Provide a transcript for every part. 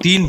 3,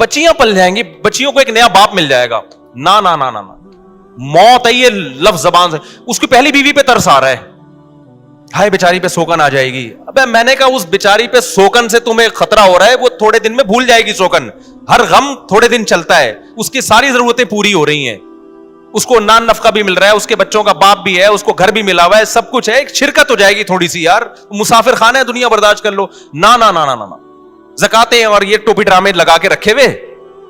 بچیاں پل جائیں گی, بچیوں کو ایک نیا باپ مل جائے گا. نا نا نا نا نا, موت ہے یہ لفظ زبان سے. اس کی پہلی بیوی پہ ترس آ رہا ہے, ہائے بیچاری پہ سوکن آ جائے گی. ابے میں نے کہا اس بیچاری پہ سوکن سے تمہیں خطرہ ہو رہا ہے, وہ تھوڑے دن میں بھول جائے گی سوکن. ہر غم تھوڑے دن چلتا ہے, اس کی ساری ضرورتیں پوری ہو رہی ہیں, اس کو نان نفقہ بھی مل رہا ہے, اس کے بچوں کا باپ بھی ہے, اس کو گھر بھی ملا ہوا ہے, سب کچھ ہے. ایک شرکت ہو جائے گی تھوڑی سی یار, مسافر خانہ ہے, دنیا برداشت کر لو. نا نا نا نا نا, زکاتیں اور یہ ٹوپی ڈرامے لگا کے رکھے ہوئے,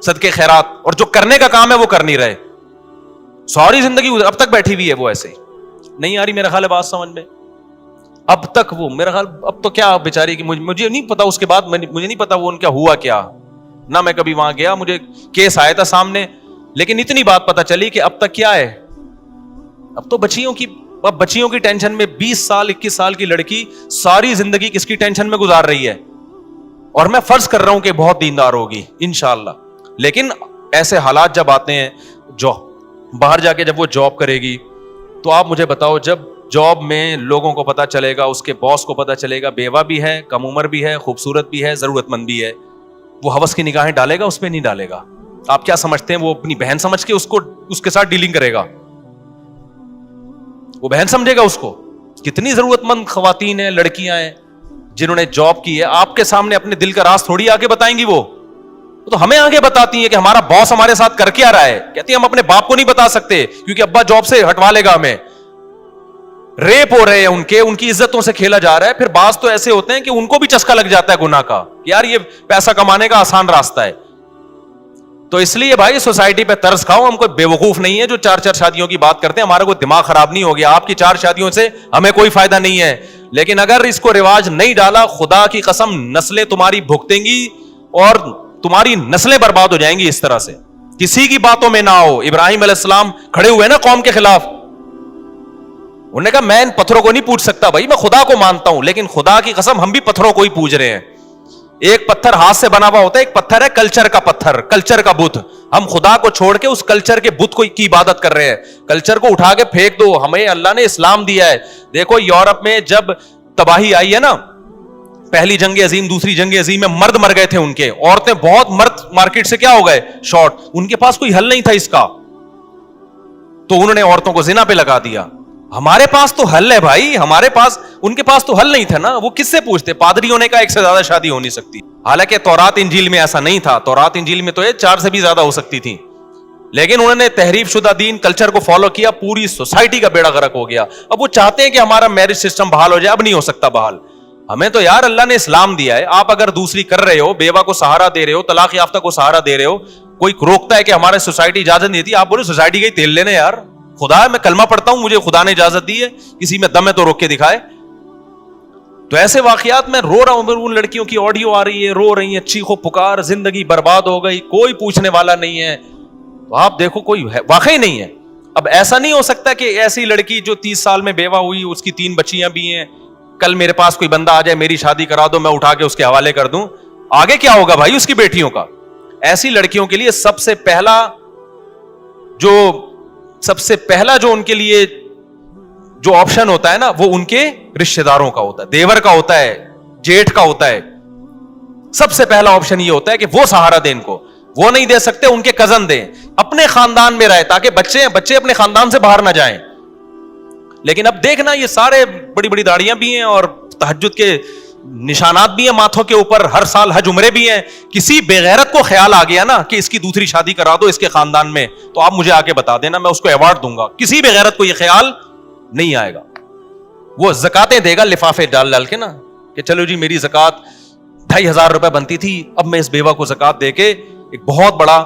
صدقے خیرات, اور جو کرنے کا کام ہے وہ کر نہیں رہے. ساری زندگی اب تک بیٹھی ہوئی ہے وہ ایسے ہی. نہیں آ رہی میرا خیال ہے بات سمجھ میں؟ اب تک وہ میرا خیال, اب تو کیا بیچاری کی, مجھے نہیں پتا اس کے بعد, مجھے نہیں پتا وہ ان کا ہوا کیا, نہ میں کبھی وہاں گیا, مجھے کیس آیا تھا سامنے, لیکن اتنی بات پتا چلی کہ اب تک کیا ہے. اب تو بچیوں کی ٹینشن میں 20 سال 21 سال کی لڑکی ساری زندگی کس کی ٹینشن میں گزار رہی ہے. اور میں فرض کر رہا ہوں کہ بہت دیندار ہوگی انشاءاللہ, لیکن ایسے حالات جب آتے ہیں, جو باہر جا کے جب وہ جاب کرے گی, تو آپ مجھے بتاؤ, جب جاب میں لوگوں کو پتا چلے گا, اس کے باس کو پتا چلے گا, بیوہ بھی ہے, کم عمر بھی ہے, خوبصورت بھی ہے, ضرورت مند بھی ہے, وہ ہوس کی نگاہیں ڈالے گا, اس پہ نہیں ڈالے گا. آپ کیا سمجھتے ہیں وہ اپنی بہن سمجھ کے اس کے ساتھ ڈیلنگ کرے گا؟ وہ بہن سمجھے گا اس کو؟ کتنی ضرورت مند خواتین ہیں, لڑکیاں ہیں جنہوں نے جاب کی ہے, آپ کے سامنے اپنے دل کا راز تھوڑی آگے بتائیں گی. وہ تو ہمیں آگے بتاتی ہیں کہ ہمارا باس ہمارے ساتھ کر کے آ رہا ہے. کہتی ہیں ہم اپنے باپ کو نہیں بتا سکتے کیونکہ ابا جاب سے ہٹوا لے گا ہمیں. ریپ ہو رہے ہیں ان کی عزتوں سے کھیلا جا رہا ہے. پھر بعض تو ایسے ہوتے ہیں کہ ان کو بھی چسکا لگ جاتا ہے گناہ کا, یار یہ پیسہ کمانے کا آسان راستہ ہے. تو اس لیے بھائی سوسائٹی پہ ترس کھاؤ. ہم کوئی بیوقوف نہیں ہے جو 4 شادیوں کی بات کرتے ہیں, ہمارا کوئی دماغ خراب نہیں ہو گیا. آپ کی 4 شادیوں سے ہمیں کوئی فائدہ نہیں ہے, لیکن اگر اس کو رواج نہیں ڈالا, خدا کی قسم نسلیں تمہاری بھگتیں گی اور تمہاری نسلیں برباد ہو جائیں گی اس طرح سے. کسی کی باتوں میں نہ ہو. ابراہیم علیہ السلام کھڑے ہوئے نا قوم کے خلاف, انہوں نے کہا میں ان پتھروں کو نہیں پوچھ سکتا, بھائی میں خدا کو مانتا ہوں, لیکن خدا کی قسم ہم بھی پتھروں کو ہی پوج رہے ہیں. ایک پتھر ہاتھ سے بنا ہوا ہوتا ہے, ایک پتھر ہے کلچر کا پتھر, کلچر کا بت. ہم خدا کو چھوڑ کے اس کلچر کے بت کو کی عبادت کر رہے ہیں. کلچر کو اٹھا کے پھینک دو, ہمیں اللہ نے اسلام دیا ہے. دیکھو یورپ میں جب تباہی آئی ہے نا, پہلی جنگ عظیم دوسری جنگ عظیم میں مرد مر گئے تھے ان کے, عورتیں بہت مرد مارکیٹ سے کیا ہو گئے شارٹ. ان کے پاس کوئی حل نہیں تھا اس کا, تو انہوں نے عورتوں کو زنا پہ لگا دیا. ہمارے پاس تو حل ہے بھائی, ہمارے پاس, ان کے پاس تو حل نہیں تھا نا. وہ کس سے پوچھتے؟ پادریوں نے کہا ایک سے زیادہ شادی ہو نہیں سکتی. حالانکہ تورات انجیل میں ایسا نہیں تھا, تورات انجیل میں تو 4 سے بھی زیادہ ہو سکتی تھی, لیکن انہوں نے تحریف شدہ دین کلچر کو فالو کیا, پوری سوسائٹی کا بیڑا غرق ہو گیا. اب وہ چاہتے ہیں کہ ہمارا میرج سسٹم بحال ہو جائے, اب نہیں ہو سکتا بحال. ہمیں تو یار اللہ نے اسلام دیا ہے. آپ اگر دوسری کر رہے ہو, بیوہ کو سہارا دے رہے ہو, طلاق یافتہ کو سہارا دے رہے ہو, کوئی روکتا ہے کہ ہمارے سوسائٹی اجازت نہیں دیتی؟ آپ بولے سوسائٹی کا ہی تیل لینے یار, خدا ہے میں کلمہ پڑھتا ہوں, مجھے خدا نے اجازت دی ہے, کسی میں دم ہے تو روک کے دکھائے. تو ایسے واقعات میں رو رہا ہوں, ان لڑکیوں کی آڈیو آ رہی ہے, رو رہی ہیں, چیخو پکار, زندگی برباد ہو گئی, کوئی پوچھنے والا نہیں ہے. تو آپ دیکھو کوئی واقعی نہیں ہے. اب ایسا نہیں ہو سکتا کہ ایسی لڑکی جو 30 سال میں بیوہ ہوئی, اس کی 3 بچیاں بھی ہیں, کل میرے پاس کوئی بندہ آ جائے میری شادی کرا دو, میں اٹھا کے اس کے حوالے کر دوں. آگے کیا ہوگا بھائی اس کی بیٹیوں کا؟ ایسی لڑکیوں کے لیے سب سے پہلا جو ان کے لیے جو آپشن ہوتا ہے نا, وہ ان کے رشتہ داروں کا ہوتا ہے, دیور کا ہوتا ہے, جیٹھ کا ہوتا ہے. سب سے پہلا آپشن یہ ہوتا ہے کہ وہ سہارا دیں ان کو. وہ نہیں دے سکتے, ان کے کزن دیں, اپنے خاندان میں رہے تاکہ بچے اپنے خاندان سے باہر نہ جائیں. لیکن اب دیکھنا یہ سارے بڑی بڑی داڑیاں بھی ہیں اور تہجد کے نشانات بھی ہیں ماتھوں کے اوپر, ہر سال حج عمرے بھی ہیں. کسی بے غیرت کو خیال آ گیا نا کہ اس کی دوسری شادی کرا دو اس کے خاندان میں, تو آپ مجھے آ کے بتا دینا, میں اس کو ایوارڈ دوں گا. کسی بے غیرت کو یہ خیال نہیں آئے گا. وہ زکاتیں دے گا لفافے ڈال کے نا, کہ چلو جی میری زکات 2500 روپے بنتی تھی, اب میں اس بیوہ کو زکات دے کے ایک بہت بڑا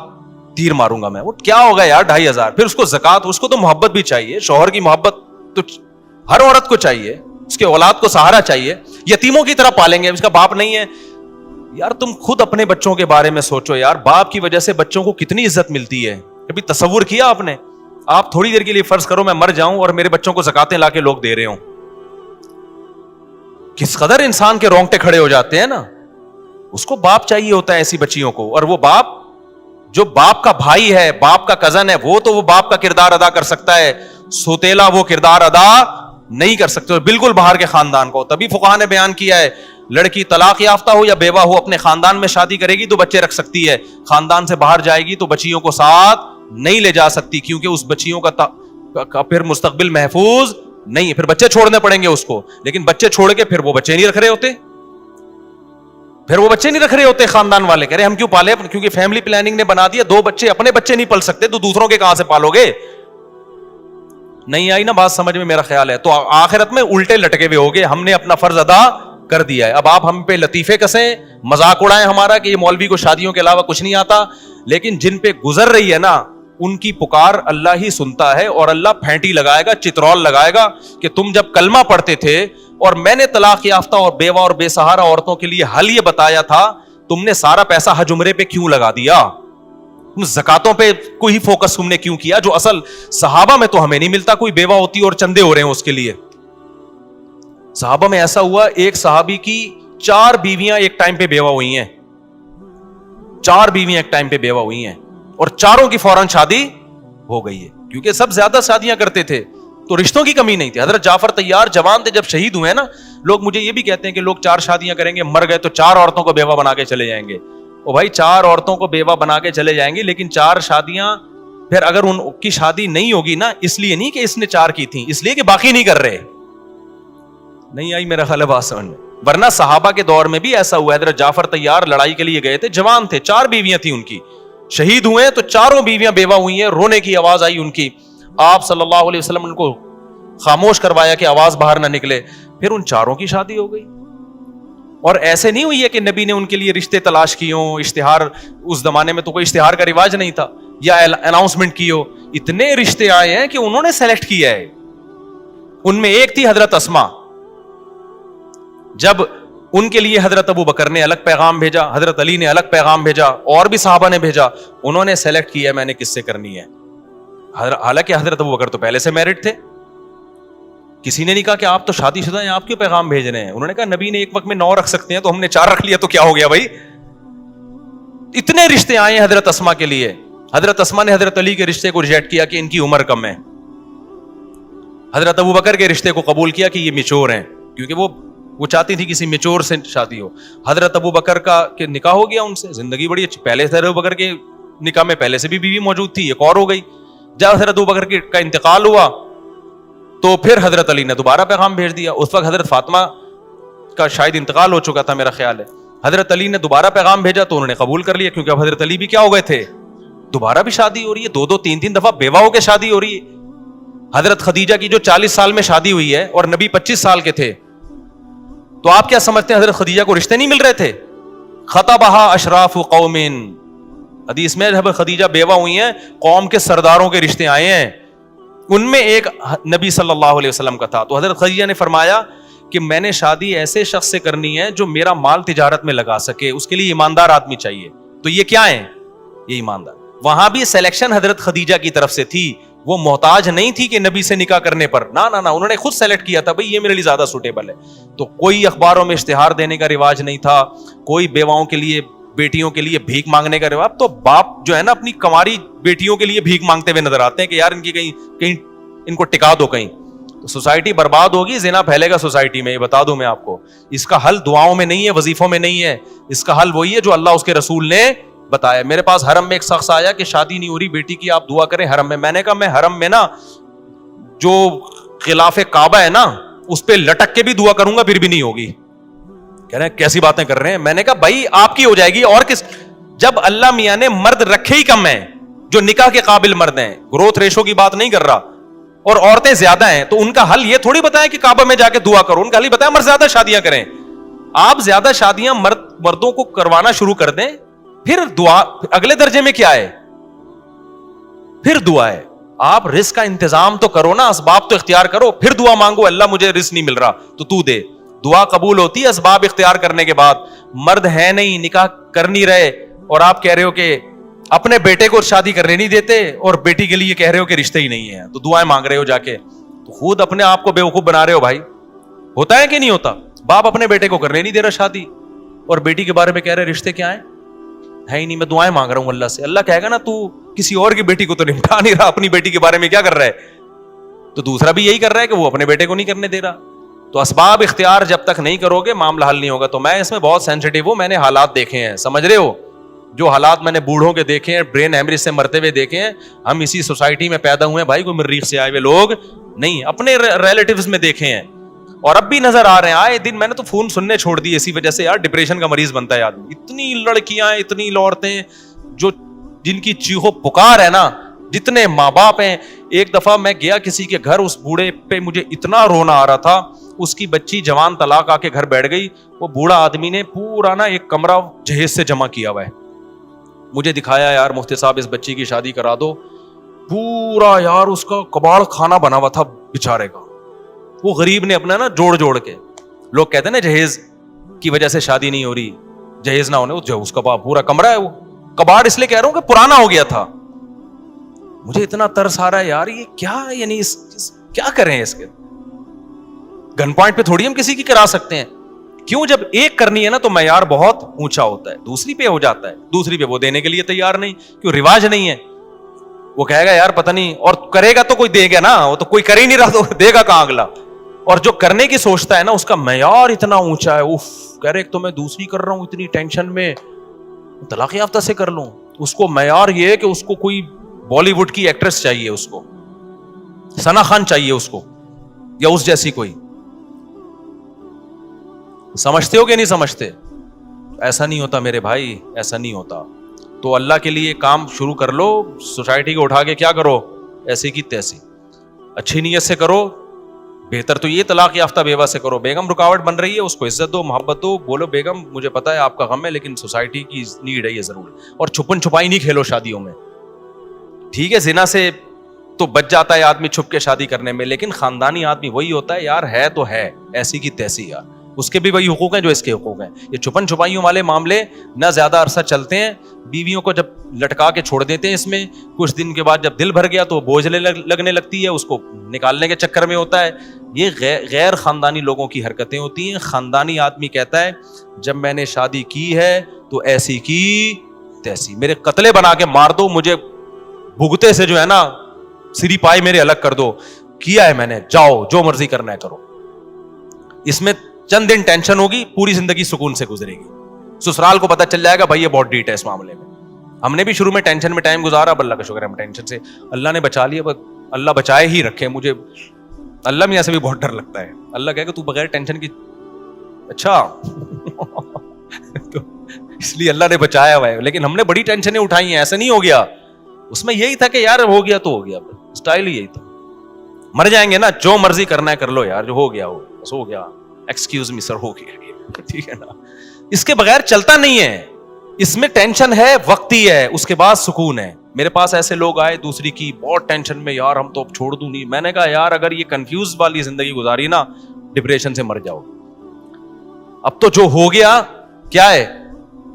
تیر ماروں گا میں. وہ کیا ہوگا یار 2500؟ پھر اس کو زکات, اس کو تو محبت بھی چاہیے, شوہر کی محبت تو ہر عورت کو چاہیے, اس کے اولاد کو سہارا چاہیے. یتیموں کی طرح پالیں گے, اس کا باپ نہیں ہے یار. تم خود اپنے بچوں کے بارے میں سوچو یار, باپ کی وجہ سے بچوں کو کتنی عزت ملتی ہے. کبھی تصور کیا آپ نے؟ آپ تھوڑی دیر کے لیے فرض کرو میں مر جاؤں اور میرے بچوں کو زکاتیں لا کے لوگ دے رہے ہوں, کس قدر انسان کے رونگٹے کھڑے ہو جاتے ہیں نا. اس کو باپ چاہیے ہوتا ہے ایسی بچیوں کو, اور وہ باپ جو باپ کا بھائی ہے, باپ کا کزن ہے, وہ تو وہ باپ کا کردار ادا کر سکتا ہے, سوتیلا وہ کردار ادا نہیں کر سکتے, بالکل باہر کے خاندان کو. تبھی فقہاء نے بیان کیا ہے لڑکی طلاق یافتہ ہو یا بیوہ ہو اپنے خاندان میں شادی کرے گی تو بچے رکھ سکتی ہے, خاندان سے باہر جائے گی تو بچیوں کو ساتھ نہیں لے جا سکتی, کیونکہ اس بچیوں کا پھر مستقبل محفوظ نہیں ہے, پھر بچے چھوڑنے پڑیں گے اس کو. لیکن بچے چھوڑ کے پھر وہ بچے نہیں رکھ رہے ہوتے, خاندان والے کہہ رہے ہم کیوں پالے, کیونکہ فیملی پلاننگ نے بنا دیا 2 بچے, اپنے بچے نہیں پل سکتے تو دوسروں کے کہاں سے پالو گے. نہیں آئی نا بات سمجھ میں میرا خیال ہے. تو آخرت میں الٹے لٹکے ہوئے ہوگے, ہم نے اپنا فرض ادا کر دیا ہے. اب آپ ہم پہ لطیفے کسیں, مذاق اڑائیں ہمارا کہ یہ مولوی کو شادیوں کے علاوہ کچھ نہیں آتا, لیکن جن پہ گزر رہی ہے نا ان کی پکار اللہ ہی سنتا ہے, اور اللہ پھینٹی لگائے گا, چترول لگائے گا کہ تم جب کلمہ پڑھتے تھے اور میں نے طلاق یافتہ اور بیوہ اور بے سہارا عورتوں کے لیے حل یہ بتایا تھا, تم نے سارا پیسہ حج عمرے پہ کیوں لگا دیا, تم زکاتوں پہ کوئی فوکس تم نے کیوں کیا, جو اصل صحابہ میں تو ہمیں نہیں ملتا. کوئی بیوہ ہوتی اور چندے ہو رہے ہیں اس کے لیے. صحابہ میں ایسا ہوا, ایک صحابی کی 4 بیویاں ایک ٹائم پہ بیوہ ہوئی ہیں, 4 بیویاں ایک ٹائم پہ بیوہ ہوئی ہیں, اور چاروں کی فوراً شادی ہو گئی ہے, کیونکہ سب زیادہ شادیاں کرتے تھے تو رشتوں کی کمی نہیں تھی. حضرت جعفر طیار جوان تھے جب شہید ہوئے نا, لوگ مجھے یہ بھی کہتے ہیں کہ لوگ 4 شادیاں کریں گے, مر گئے تو 4 عورتوں کو بیوہ بنا کے چلے جائیں گے. او بھائی 4 عورتوں کو بیوہ بنا کے چلے جائیں گے, لیکن 4 شادیاں پھر اگر ان کی شادی نہیں ہوگی نا, اس لیے نہیں کہ اس نے 4 کی تھیں, اس لیے کہ باقی نہیں کر رہے. نہیں آئی میرا خیال ہے بات سمجھ میں. ورنہ صحابہ کے دور میں بھی ایسا ہوا ہے. حضرت جعفر طیار لڑائی کے لیے گئے تھے, جوان تھے, 4 بیویاں تھیں ان کی, شہید ہوئے تو 4 بیویاں بیوہ ہوئی ہیں. رونے کی آواز آئی ان کی, آپ صلی اللہ علیہ وسلم ان کو خاموش کروایا کہ آواز باہر نہ نکلے. پھر ان 4 کی شادی ہو گئی. اور ایسے نہیں ہوئی ہے کہ نبی نے ان کے لیے رشتے تلاش کیے ہوں, اشتہار, اس زمانے میں تو کوئی اشتہار کا رواج نہیں تھا, یا اناؤنسمنٹ کی ہو. اتنے رشتے آئے ہیں کہ انہوں نے سلیکٹ کیا ہے. ان میں ایک تھی حضرت اسما, جب ان کے لیے حضرت ابو بکر نے الگ پیغام بھیجا, حضرت علی نے الگ پیغام بھیجا, اور بھی صحابہ نے بھیجا, انہوں نے سلیکٹ کیا میں نے کس سے کرنی ہے. حالانکہ حضرت ابو بکر تو پہلے سے میرڈ تھے. کسی نے نہیں کہا کہ آپ تو شادی شدہ ہیں, آپ کیوں پیغام بھیج رہے ہیں. انہوں نے کہا نبی نے ایک وقت میں 9 رکھ سکتے ہیں, تو ہم نے 4 رکھ لیا تو کیا ہو گیا بھائی. اتنے رشتے آئے ہیں حضرت اسما کے لیے. حضرت اسما نے حضرت علی کے رشتے کو ریجیکٹ کیا کہ ان کی عمر کم ہے. حضرت ابو بکر کے رشتے کو قبول کیا کہ یہ میچور ہیں, کیونکہ وہ چاہتی تھی کسی میچور سے شادی ہو. حضرت ابو بکر کا کہ نکاح ہو گیا ان سے, زندگی بڑی اچھی. پہلے سے ابو بکر کے نکاح میں پہلے سے بھی بیوی موجود تھی, ایک اور ہو گئی. جب حضرت ابو بکر کا انتقال ہوا تو پھر حضرت علی نے دوبارہ پیغام بھیج دیا. اس وقت حضرت فاطمہ کا شاید انتقال ہو چکا تھا میرا خیال ہے. حضرت علی نے دوبارہ پیغام بھیجا تو انہوں نے قبول کر لیا, کیونکہ اب حضرت علی بھی کیا ہو گئے تھے, دوبارہ بھی شادی ہو رہی ہے, 2 3 دفعہ بیوہ ہو کے شادی ہو رہی ہے. حضرت خدیجہ کی جو 40 سال میں شادی ہوئی ہے اور نبی 25 سال کے تھے, تو آپ کیا سمجھتے ہیں حضرت خدیجہ کو رشتے نہیں مل رہے تھے؟ خطبہا اشراف قوم, حدیث میں جب خدیجہ بیوہ ہوئی ہیں قوم کے سرداروں کے رشتے آئے ہیں, ان میں ایک نبی صلی اللہ علیہ وسلم کا تھا. تو حضرت خدیجہ نے فرمایا کہ میں نے شادی ایسے شخص سے کرنی ہے جو میرا مال تجارت میں لگا سکے, اس کے لیے ایماندار آدمی چاہیے. تو یہ کیا ہے, یہ ایماندار. وہاں بھی سلیکشن حضرت خدیجہ کی طرف سے تھی, وہ محتاج نہیں تھی کہ نبی سے نکاح کرنے پر, نہ انہوں نے خود سلیکٹ کیا تھا بھئی یہ میرے لیے زیادہ سوٹیبل ہے. تو کوئی اخباروں میں اشتہار دینے کا رواج نہیں تھا, کوئی بیواؤں کے لیے, بیٹیوں کے لیے بھیک مانگنے کا رواج. تو باپ جو ہے نا اپنی کماری بیٹیوں کے لیے بھیک مانگتے ہوئے نظر آتے ہیں کہ یار ان کی کہیں ان کو ٹکا دو کہیں. تو سوسائٹی برباد ہوگی, زنا پھیلے گا سوسائٹی میں, یہ بتا دوں میں آپ کو. اس کا حل دعاؤں میں نہیں ہے, وظیفوں میں نہیں ہے, اس کا حل وہی ہے جو اللہ اس کے رسول نے بتایا. میرے پاس حرم میں ایک شخص آیا کہ شادی نہیں ہو رہی بیٹی کی, آپ دعا کریں حرم میں. میں نے کہا میں حرم میں نا جو خلاف کعبہ ہے نا اس پہ لٹک کے بھی دعا کروں گا پھر بھی نہیں ہوگی. کہہ رہے ہیں کیسی باتیں کر رہے ہیں. میں نے کہا بھائی آپ کی ہو جائے گی اور کس, جب اللہ میاں نے مرد رکھے ہی کم ہیں جو نکاح کے قابل مرد ہیں, گروتھ ریشو کی بات نہیں کر رہا, اور عورتیں زیادہ ہیں, تو ان کا حل یہ تھوڑی بتائیں کہ کعبہ میں جا کے دعا کرو. ان کا حل بتائیں مرد زیادہ شادیاں کریں. آپ زیادہ شادیاں مردوں کو کروانا شروع کر دیں, پھر دعا اگلے درجے میں کیا ہے, پھر دعا ہے. آپ رزق کا انتظام تو کرو نا, اسباب تو اختیار کرو, پھر دعا مانگو اللہ مجھے رزق نہیں مل رہا تو دے. دعا قبول ہوتی ہے اسباب اختیار کرنے کے بعد. مرد ہے نہیں, نکاح کر نہیں رہے, اور آپ کہہ رہے ہو کہ اپنے بیٹے کو شادی کرنے نہیں دیتے اور بیٹی کے لیے کہہ رہے ہو کہ رشتے ہی نہیں ہیں, تو دعائیں مانگ رہے ہو جا کے, تو خود اپنے آپ کو بیوقوف بنا رہے ہو بھائی. ہوتا ہے کہ نہیں ہوتا؟ باپ اپنے بیٹے کو کرنے نہیں دے رہا شادی, اور بیٹی کے بارے میں کہہ رہے رشتے کیا ہیں, ہے ہی نہیں, میں دعائیں مانگ رہا ہوں اللہ سے. اللہ کہے گا نا تو کسی اور کی بیٹی کو تو نمٹا نہیں رہا, اپنی بیٹی کے بارے میں کیا کر رہا ہے, تو دوسرا بھی یہی کر رہا ہے کہ وہ اپنے بیٹے کو نہیں کرنے دے رہا. تو اسباب اختیار جب تک نہیں کرو گے معاملہ حل نہیں ہوگا. تو میں اس میں بہت سینسٹیو ہوں, میں نے حالات دیکھے ہیں, سمجھ رہے ہو, جو حالات میں نے بوڑھوں کے دیکھے ہیں, برین ہیمریج سے مرتے ہوئے دیکھے ہیں. ہم اسی سوسائٹی میں پیدا ہوئے ہیں بھائی, کوئی مریخ سے آئے ہوئے لوگ نہیں, اپنے ریلیٹیوز میں دیکھے ہیں اور اب بھی نظر آ رہے ہیں. آئے دن میں نے تو فون سننے چھوڑ دیے اسی وجہ سے یار, ڈپریشن کا مریض بنتا ہے آدمی. اتنی لڑکیاں ہیں, اتنی عورتیں جو جن کی چیخو پکار ہے نا, جتنے ماں باپ ہیں. ایک دفعہ میں گیا کسی کے گھر, اس بوڑھے پہ مجھے اتنا رونا آ رہا تھا. اس کی بچی جوان طلاق آ کے گھر بیٹھ گئی. وہ بوڑھا آدمی نے پورا نا ایک کمرہ جہیز سے جمع کیا ہوا ہے, مجھے دکھایا یار مفتی صاحب اس بچی کی شادی کرا دو. پورا یار اس کا کباڑ کھانا بنا ہوا تھا بیچارے کا. وہ غریب نے اپنا نا جوڑ کے, لوگ کہتے ہیں نا جہیز کی وجہ سے شادی نہیں ہو رہی, جہیز نہ ہونے, اس کا پورا کمرہ ہے. وہ کباڑ اس لیے کہہ رہا ہوں کہ پرانا ہو گیا تھا. مجھے اتنا ترس آ رہا ہے یار, یہ کیا یعنی کیا کریں اس کے. گن پوائنٹ پہ تھوڑی ہم کسی کی کرا سکتے ہیں. کیوں, جب ایک کرنی ہے نا تو معیار بہت اونچا ہوتا ہے, دوسری پہ ہو جاتا ہے, دوسری پہ وہ دینے کے لیے تیار نہیں, کیوں رواج نہیں ہے. وہ کہے گا یار پتہ نہیں, اور کرے گا تو کوئی دے گا نا, وہ تو کوئی کر ہی نہیں رہا تو دے گا کہاں اگلا. اور جو کرنے کی سوچتا ہے نا اس کا معیار اتنا اونچا ہے. اف, کہہ رہے ایک تو میں دوسری کر رہا ہوں اتنی ٹینشن میں, طلاق یافتہ سے کر لوں. اس کو معیار یہ ہے کہ اس کو کوئی بالی ووڈ کی ایکٹریس چاہیے, اس کو ثنا خان چاہیے اس کو, یا اس جیسی کوئی. سمجھتے ہو کہ نہیں سمجھتے؟ ایسا نہیں ہوتا میرے بھائی, ایسا نہیں ہوتا. تو اللہ کے لیے کام شروع کر لو. سوسائٹی کو اٹھا کے کیا کرو, ایسی کی تیسی, اچھی نیت سے کرو. بہتر تو یہ طلاق یافتہ بیوہ سے کرو. بیگم رکاوٹ بن رہی ہے, اس کو عزت دو, محبت دو, بولو بیگم مجھے پتا ہے آپ کا غم ہے لیکن سوسائٹی کی نیڈ ہے یہ ضرور. اور چھپن چھپائی نہیں کھیلو شادیوں میں. ٹھیک ہے زنا سے تو بچ جاتا ہے آدمی چھپ کے شادی کرنے میں, لیکن خاندانی آدمی وہی ہوتا ہے یار, ہے تو ہے ایسی کی تیسی یار, اس کے بھی وہی حقوق ہیں جو اس کے حقوق ہیں. یہ چھپن چھپائیوں والے معاملے نہ زیادہ عرصہ چلتے ہیں. بیویوں کو جب لٹکا کے چھوڑ دیتے ہیں اس میں, کچھ دن کے بعد جب دل بھر گیا تو بوجھ لگنے لگتی ہے, اس کو نکالنے کے چکر میں ہوتا ہے. یہ غیر خاندانی لوگوں کی حرکتیں ہوتی ہیں. خاندانی آدمی کہتا ہے جب میں نے شادی کی ہے تو ایسی کی تیسی, میرے قتلے بنا کے مار دو, مجھے بھگتے سے جو ہے نا سری پائے میرے الگ کر دو, کیا ہے میں نے, جاؤ جو مرضی کرنا ہے کرو. اس میں چند دن ٹینشن ہوگی, پوری زندگی سکون سے گزرے گی. سسرال کو پتہ چل جائے گا بھائی یہ بہت ڈیٹ ہے اس معاملے میں. ہم نے بھی شروع میں ٹینشن میں ٹائم گزارا, اب اللہ کا شکر ہے ہم ٹینشن سے اللہ نے بچا لیا. اللہ بچائے ہی رکھے. مجھے اللہ میاں سے بھی بہت ڈر لگتا ہے. اللہ کہے کہ تو بغیر ٹینشن کی, اچھا تو اس لیے اللہ نے بچایا ہوا ہے. لیکن ہم نے بڑی ٹینشنیں اٹھائی ہیں, ایسا نہیں ہو گیا. اس میں یہی تھا کہ یار ہو گیا تو ہو گیا, اسٹائل ہی یہی تھا. مر جائیں گے نا, جو مرضی کرنا ہے کر لو یار, جو ہو گیا ہو بس ہو گیا. ایکسکیوز می سر, ہو گیا, ٹھیک ہے نا. اس کے بغیر چلتا نہیں ہے. اس میں ٹینشن ہے, وقتی ہے, اس کے بعد سکون ہے. میرے پاس ایسے لوگ آئے دوسری کی بہت ٹینشن میں, یار ہم تو اب چھوڑ دوں نہیں. میں نے کہا یار اگر یہ کنفیوز والی زندگی گزاری نا, ڈپریشن سے مر جاؤ. اب تو جو ہو گیا کیا ہے,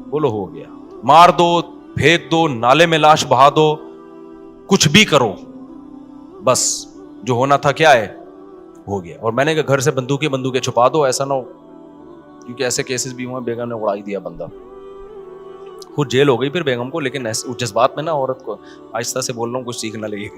بولو ہو گیا, مار دو, پھینک دو, نالے میں لاش بہا دو, کچھ بھی کرو, بس جو ہونا تھا کیا ہے ہو گیا. اور میں نے کہا گھر سے بندوقیں چھپا دو, ایسا نہ ہو, کیونکہ ایسے کیسز بھی ہوئے بیگم نے اڑا ہی دیا بندہ, خود جیل ہو گئی پھر بیگم کو. لیکن اس جذبات میں نا عورت کو آہستہ سے بول رہا ہوں, کچھ سیکھ نہ لگے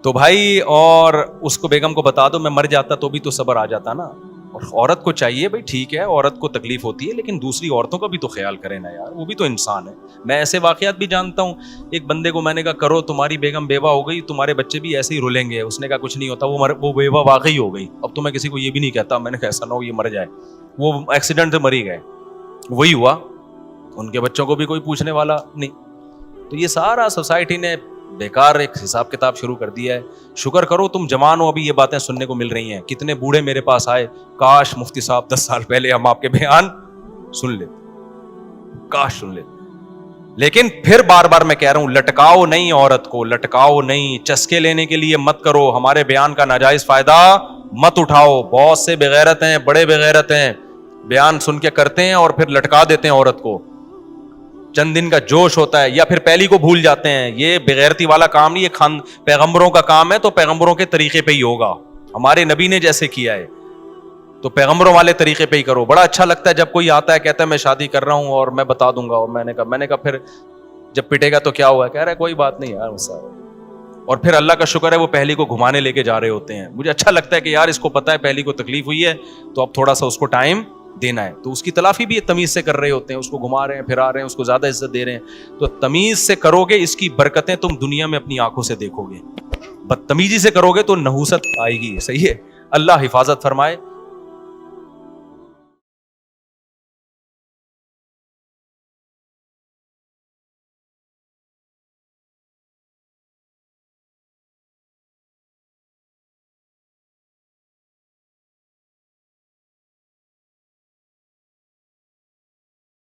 تو بھائی, اور اس کو بیگم کو بتا دو میں مر جاتا تو بھی تو صبر آ جاتا نا. اور عورت کو چاہیے بھائی, ٹھیک ہے عورت کو تکلیف ہوتی ہے لیکن دوسری عورتوں کا بھی تو خیال کرے نا یار, وہ بھی تو انسان ہے. میں ایسے واقعات بھی جانتا ہوں. ایک بندے کو میں نے کہا کرو, تمہاری بیگم بیوہ ہو گئی, تمہارے بچے بھی ایسے ہی رولیں گے. اس نے کہا کچھ نہیں ہوتا, وہ بیوہ واقعی ہو گئی. اب تو میں کسی کو یہ بھی نہیں کہتا, میں نے کہا ایسا نہ ہو یہ مر جائے, وہ ایکسیڈنٹ سے مری گئے, وہی ہوا, ان کے بچوں کو بھی کوئی پوچھنے والا نہیں. تو یہ سارا سوسائٹی نے بیکار ایک حساب کتاب شروع کر دیا ہے. شکر کرو تم جوان ہو, ابھی یہ باتیں سننے کو مل رہی ہیں. کتنے بوڑھے میرے پاس آئے, کاش مفتی صاحب 10 سال پہلے ہم آپ کے بیان سن لیتے, کاش سن لیتے. لیکن پھر بار بار میں کہہ رہا ہوں, لٹکاؤ نہیں عورت کو, لٹکاؤ نہیں, چسکے لینے کے لیے مت کرو, ہمارے بیان کا ناجائز فائدہ مت اٹھاؤ. بہت سے بغیرت ہیں, بڑے بغیرت ہیں, بیان سن کے کرتے ہیں اور پھر لٹکا دیتے ہیں عورت کو. چند دن کا جوش ہوتا ہے یا پھر پہلی کو بھول جاتے ہیں. یہ بغیرتی والا کام نہیں, یہ پیغمبروں کا کام ہے, تو پیغمبروں کے طریقے پہ ہی ہوگا. ہمارے نبی نے جیسے کیا ہے تو پیغمبروں والے طریقے پہ ہی کرو. بڑا اچھا لگتا ہے جب کوئی آتا ہے کہتا ہے میں شادی کر رہا ہوں اور میں بتا دوں گا, اور میں نے کہا پھر جب پٹے گا تو کیا ہوا, کہہ رہا ہے کوئی بات نہیں یار. اور پھر اللہ کا شکر ہے وہ پہلی کو گھمانے لے کے جا رہے ہوتے ہیں. مجھے اچھا لگتا ہے کہ یار اس کو پتا ہے پہلی کو تکلیف ہوئی ہے تو اب تھوڑا سا اس کو ٹائم دینا ہے, تو اس کی تلافی بھی تمیز سے کر رہے ہوتے ہیں, اس کو گھما رہے ہیں پھرا رہے ہیں, اس کو زیادہ عزت دے رہے ہیں. تو تمیز سے کرو گے اس کی برکتیں تم دنیا میں اپنی آنکھوں سے دیکھو گے. بدتمیزی سے کرو گے تو نحوست آئے گی. صحیح ہے, اللہ حفاظت فرمائے.